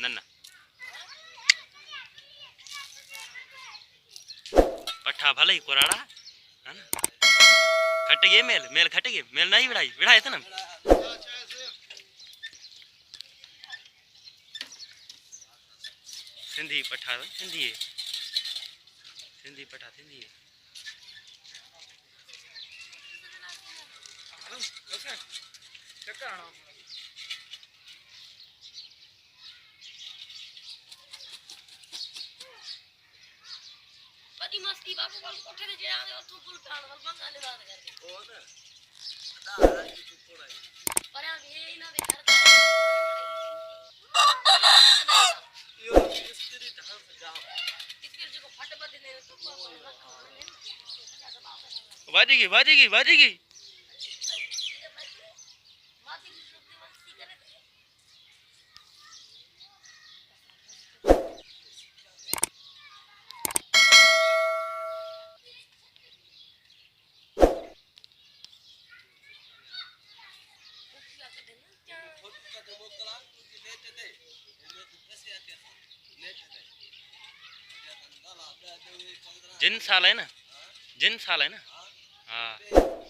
नन्ना पट्ठा भले ही कोराड़ा है ना खट गए मेल मेल खट गए मेल नहीं विड़ाई विड़ाए थे ना सिंधी पट्ठा सिंधी है सिंधी पट्ठा सिंधी है बड़ी मस्ती बाबू वाल कोठे रे जे आवे तू पुल कान वाल बंगाली बात करके ओ ना दादा की तू थोड़ा पर अब ये ना दे घर यो मिस्त्री ढंग से जाओ इसके जो फट बद ने तो बाजेगी बाजेगी बाजेगी जिन साल है ना हाँ